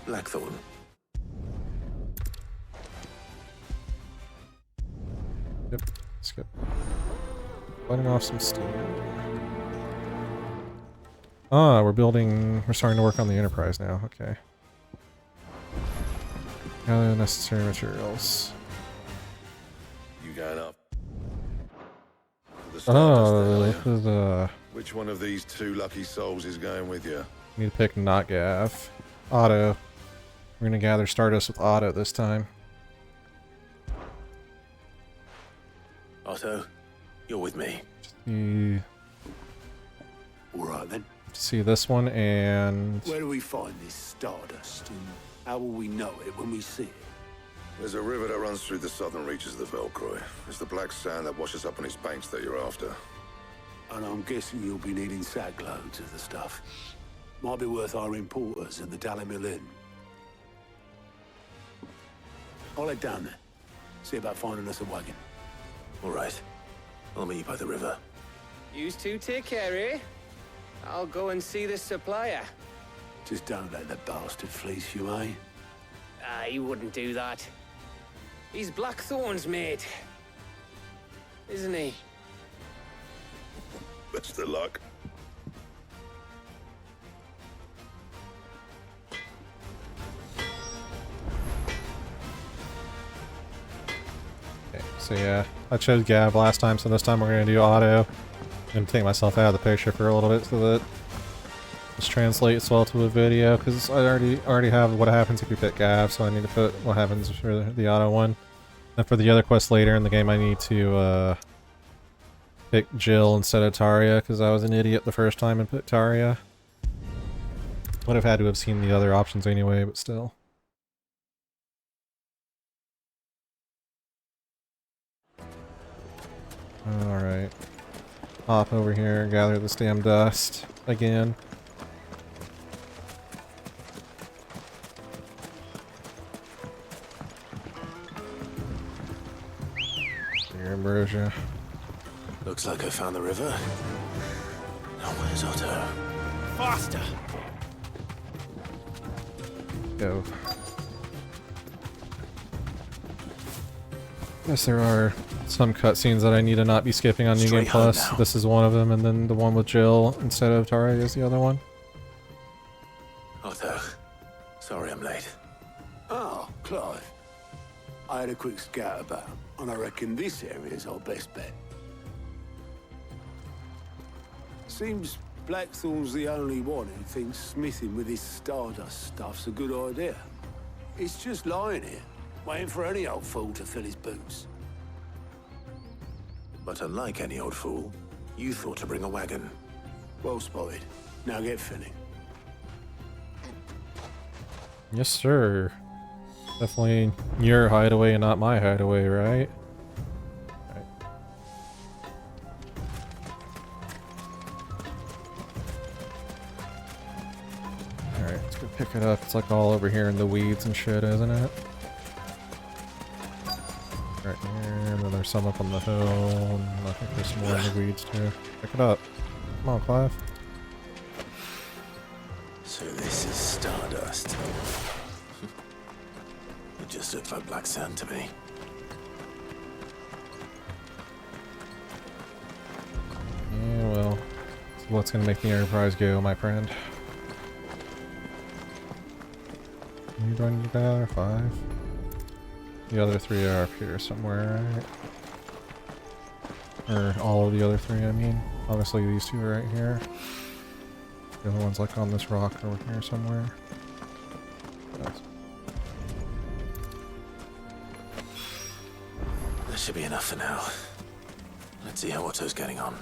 Blackthorn. Yep, let's get letting off some steam. Ah, we're starting to work on the Enterprise now, okay. Gather the necessary materials. You going up? Oh, this is, Which one of these two lucky souls is going with you? need to pick not Gav. Otto. We're gonna gather Stardust with Otto this time. Otto, you're with me. All right then. See this one, and Where do we find this Stardust, and how will we know it when we see it? There's a river that runs through the southern reaches of the Velcroy. It's the black sand that washes up on its banks that you're after. And I'm guessing you'll be needing sack loads of the stuff. Might be worth hiring porters at the Dalimil Inn. I'll head down there. See about finding us a wagon. All right. I'll meet you by the river. You two take care, eh? I'll go and see this supplier. Just don't let the bastard fleece you, eh? He wouldn't do that. He's Blackthorn's mate. Isn't he? Best of luck. okay, so yeah, I chose Gav last time, so this time we're gonna do Otto. I'm gonna take myself out of the picture for a little bit so that this translates well to a video, because I already have what happens if you pick Gav, so I need to put what happens for the Otto one. And for the other quest later in the game, I need to pick Jill instead of Taria, because I was an idiot the first time and put Taria. Would have had to have seen the other options anyway, but still. Alright. Hop over here, gather this damn dust again. Here, Ambrosia. Looks like I found the river. Now where's Otto? Faster! Go. Guess there are some cutscenes that I need to not be skipping on New Game Straight home Plus. now. This is one of them, and then the one with Jill instead of Taria is the other one. Otto, sorry I'm late. Oh, Clive. I had a quick scout about, and I reckon this area's our best bet. Seems Blackthorn's the only one who thinks smithing with his Stardust stuff's a good idea. It's just lying here, waiting for any old fool to fill his boots. But unlike any old fool, you thought to bring a wagon. Well spotted. Now get filling. Yes, sir. Definitely your hideaway and not my hideaway, right? Right. Alright, let's go pick it up. It's like all over here in the weeds and shit, isn't it? Right here, and then there's some up on the hill, and I think there's some more in the weeds too. Pick it up. Come on, Clive. So this is Stardust. It just looks like black sand to me. Yeah, well, it's what's gonna make the Enterprise go, my friend. You joined the other 5? The other 3 are up here somewhere, right? Or all of the other 3, I mean. Obviously these 2 are right here. The other one's like on this rock over here somewhere. That's That should be enough for now. Let's see how Otto's getting on.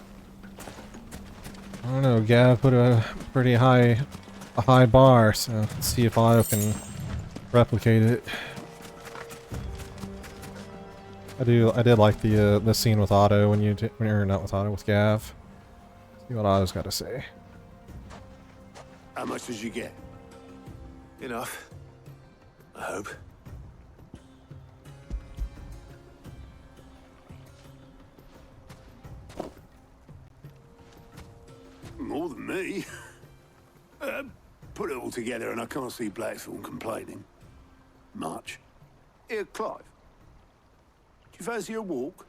I don't know, Gav put a pretty high bar, so let's see if Otto can replicate it. I did like the scene with Otto when or not with Otto, with Gav. See what Otto's got to say. How much did you get? Enough. I hope. More than me. Put it all together and I can't see Blackthorn complaining. Much. Here, Clive. Do you fancy a walk?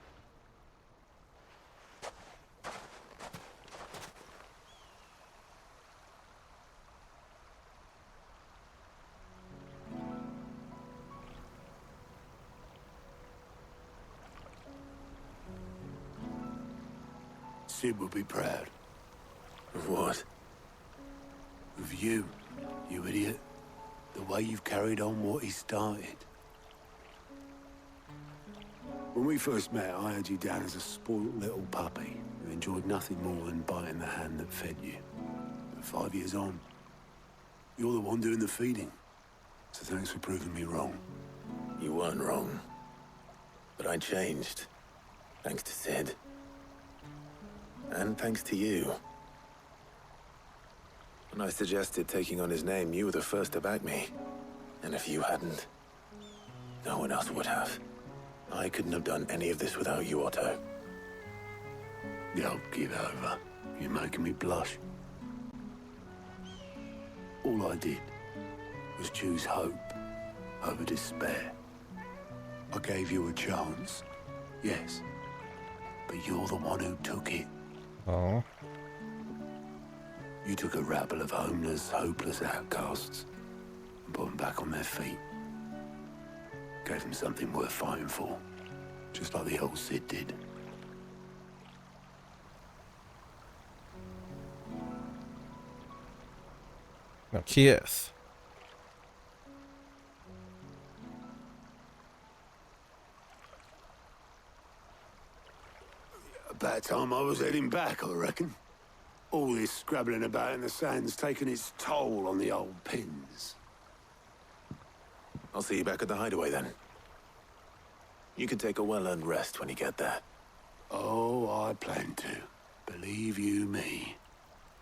Sid would be proud. Of what? Of you, you idiot. The way you've carried on what he started. When we first met, I had you down as a spoilt little puppy who enjoyed nothing more than biting the hand that fed you. But 5 years on, you're the one doing the feeding. So thanks for proving me wrong. You weren't wrong. But I changed. Thanks to Sid. And thanks to you. When I suggested taking on his name, you were the first to back me. And if you hadn't, no one else would have. I couldn't have done any of this without you, Otto. Yo, give over. You're making me blush. All I did was choose hope over despair. I gave you a chance, yes. But you're the one who took it. Oh. You took a rabble of homeless, hopeless outcasts and put them back on their feet. Gave them something worth fighting for, just like the old Sid did. Now, Keith. About time I was heading back, I reckon. All this scrabbling about in the sand's taken its toll on the old pins. I'll see you back at the hideaway then. You can take a well-earned rest when you get there. Oh, I plan to. Believe you me.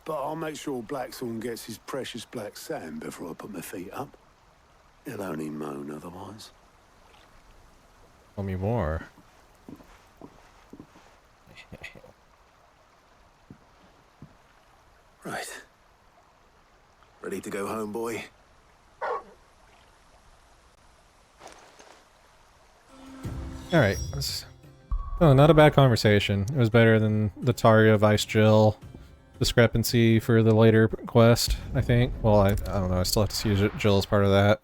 But I'll make sure Blackthorn gets his precious black sand before I put my feet up. He'll only moan otherwise. Tell me more. Right. Ready to go home, boy? Alright. Oh, not a bad conversation. It was better than the Tarja Vice Jill discrepancy for the later quest, I think. Well, I don't know. I still have to see Jill as part of that.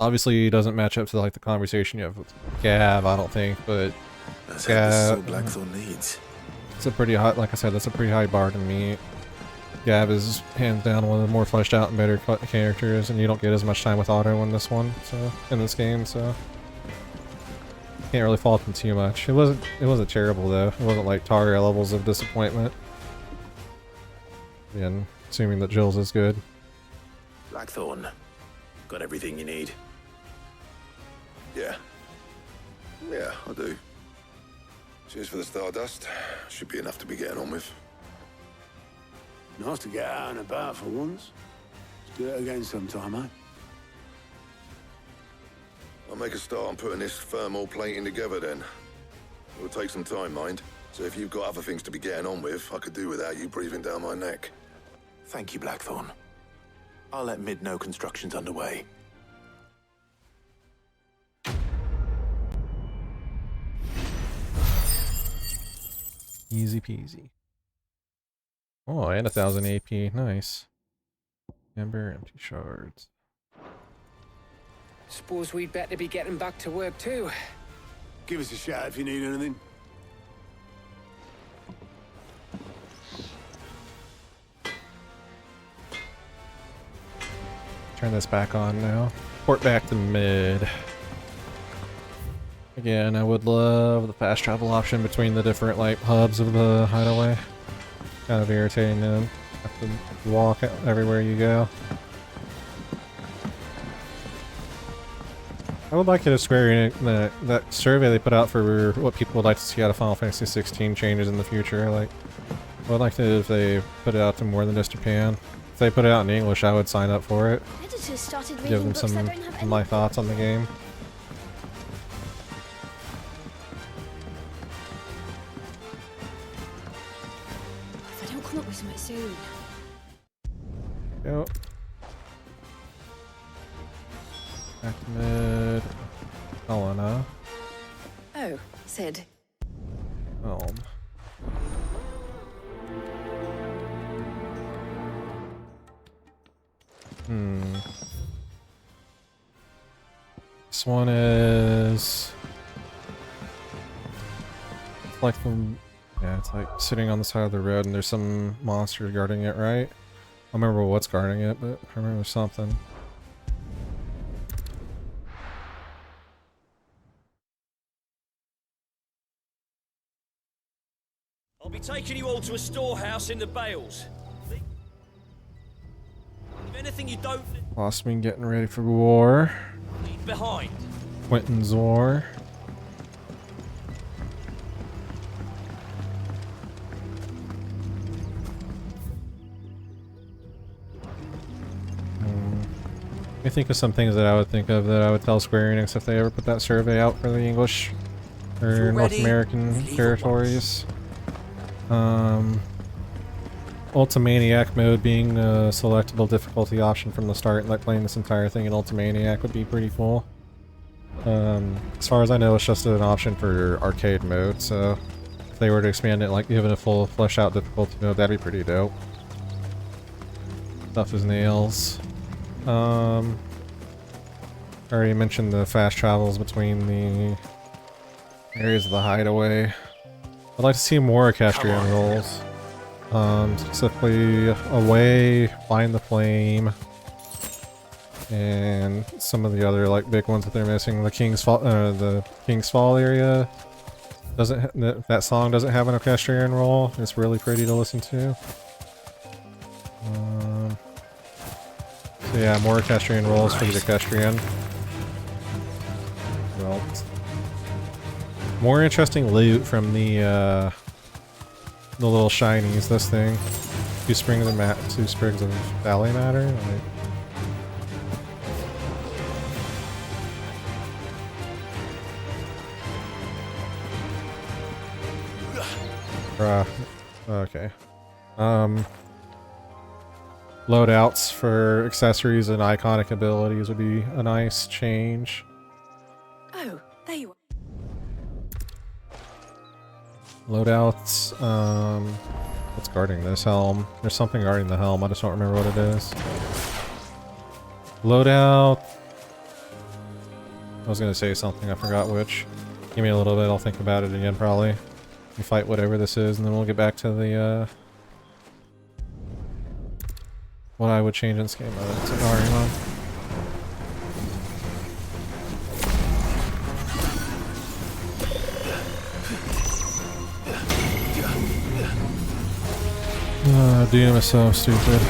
Obviously, it doesn't match up to like the conversation you have with Gav, I don't think, but That's Gav, what Blackthorn needs. it's a pretty high, like I said, that's a pretty high bar to meet. Gav is hands down one of the more fleshed out and better characters, and you don't get as much time with Otto in this one, so in this game, so can't really fault him too much. It wasn't terrible though. It wasn't like Tarja levels of disappointment. Again, assuming that Jill's is good. Blackthorn, got everything you need. Yeah. Yeah, I do. Cheers for the Stardust. Should be enough to be getting on with. Nice to get out and about for once. Let's do it again sometime, eh? I'll make a start on putting this thermal plating together then. It'll take some time, mind. So if you've got other things to be getting on with, I could do without you breathing down my neck. Thank you, Blackthorn. I'll let Mid know construction's underway. Easy peasy. Oh, and 1000 AP. Nice. Amber, empty shards. Suppose we'd better be getting back to work too. Give us a shout if you need anything. Turn this back on now. Port back to mid. Again, I would love the fast travel option between the different like hubs of the hideaway. Kind of irritating to have to walk everywhere you go. I would like it if Square Enix, that survey they put out for what people would like to see out of Final Fantasy 16 changes in the future. Like, I would like it if they put it out to more than just Japan. If they put it out in English, I would sign up for it. Editors started Give reading them books some that don't have any. my thoughts on the game. If I don't come up with something soon. go. Back to mid. Helena. Oh, Sid. Helm. This one is... It's like the... Yeah, it's like sitting on the side of the road and there's some monster guarding it, right? I don't remember what's guarding it, but I remember something. I'll be taking you all to a storehouse in the Bales. If anything you don't Lost me getting ready for war. leave behind. Quentin's War. I think of some things that I would think of that I would tell Square Enix if they ever put that survey out for the English or North American territories. Ultimaniac mode being a selectable difficulty option from the start, like playing this entire thing in Ultimaniac would be pretty cool. As far as I know, it's just an option for arcade mode, so if they were to expand it, like give it a full flesh out difficulty mode, that'd be pretty dope. Tough as nails. I already mentioned the fast travels between the areas of the hideaway. I'd like to see more equestrian rolls. Specifically Away, Find the Flame, and some of the other like big ones that they're missing. The King's Fall area doesn't that song doesn't have an equestrian roll. It's really pretty to listen to. So yeah, more equestrian rolls for the equestrian. Well, more interesting loot from the little shinies. This thing, two sprigs of Valley Matter. Like, okay. Loadouts for accessories and iconic abilities would be a nice change. Oh, there you are. Loadouts, what's guarding this helm? There's something guarding the helm, I just don't remember what it is. Loadout... I was gonna say something, I forgot which. Give me a little bit, I'll think about it again probably. We fight whatever this is, and then we'll get back to the, what I would change in this game. It's an Ariman. Doom is so stupid.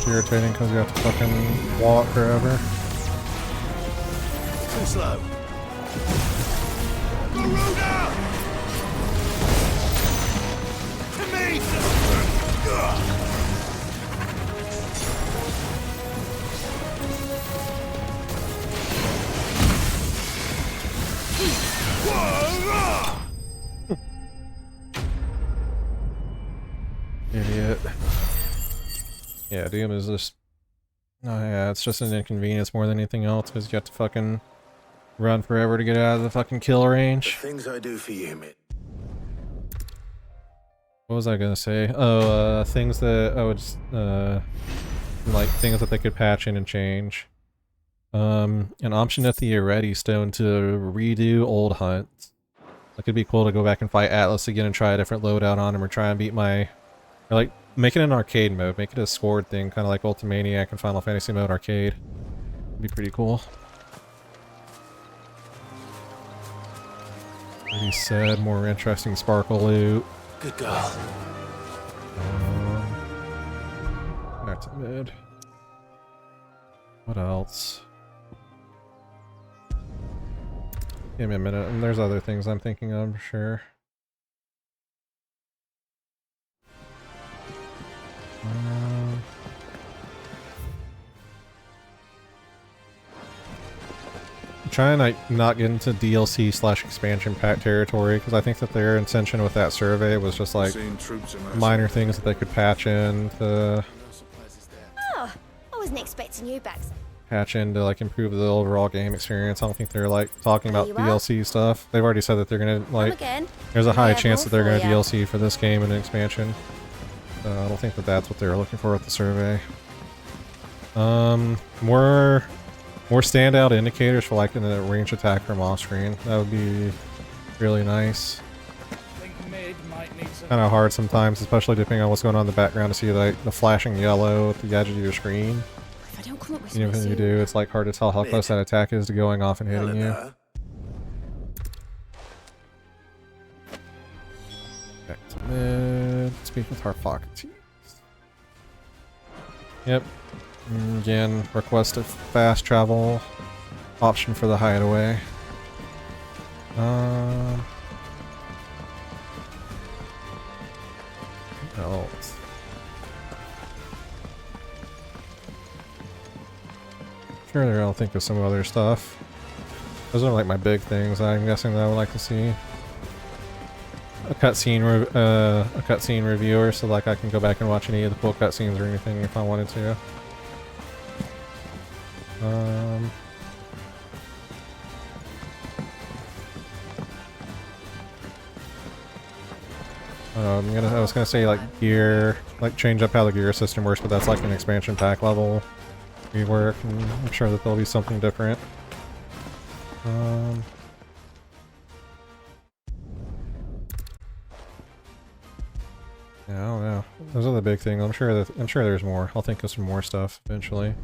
Irritating because you have to fucking walk forever. Too slow. Garuda! To me! Idiot. Yeah, Doom is just... Oh yeah, it's just an inconvenience more than anything else, because you have to fucking run forever to get out of the fucking kill range. The things I do for you, mate. What was I gonna say? Oh, things that I would... like, things that they could patch in and change. An option at the Ready Stone to redo old hunts. It could be cool to go back and fight Atlas again and try a different loadout on him, or try and beat my... Or like, make it an arcade mode. Make it a scored thing, kind of like Ultimaniac and Final Fantasy mode arcade. It'd be pretty cool. Already said, more interesting sparkle loot. Good girl. Back to mid. What else? Give me a minute, and there's other things I'm thinking of, for sure. I'm trying to not get into DLC / expansion pack territory, because I think that their intention with that survey was just like minor things that they could patch in to Oh, I wasn't expecting you back. patch in to like improve the overall game experience. I don't think they're like talking about DLC stuff. They've already said that they're gonna like. There's a high chance that they're gonna DLC for this game and an expansion. I don't think that that's what they were looking for with the survey. More standout indicators for like the range attack from off screen. That would be really nice. Kind of hard sometimes, especially depending on what's going on in the background, to see like the flashing yellow at the edge of your screen. If I don't come up with Even when you do, it's like hard to tell how close that attack is to going off and hitting you. Back to mid. Speak with Harpocrates. Yep. Again, request a fast travel option for the hideaway. What else? Sure, I'll think of some other stuff. Those are like my big things I'm guessing that I would like to see. A cutscene reviewer, so like I can go back and watch any of the full cutscenes or anything if I wanted to. I was gonna say like gear, like change up how the gear system works, but that's like an expansion pack level rework, and I'm sure that there'll be something different. Yeah, I don't know. Those are the big things. I'm sure there's more. I'll think of some more stuff eventually.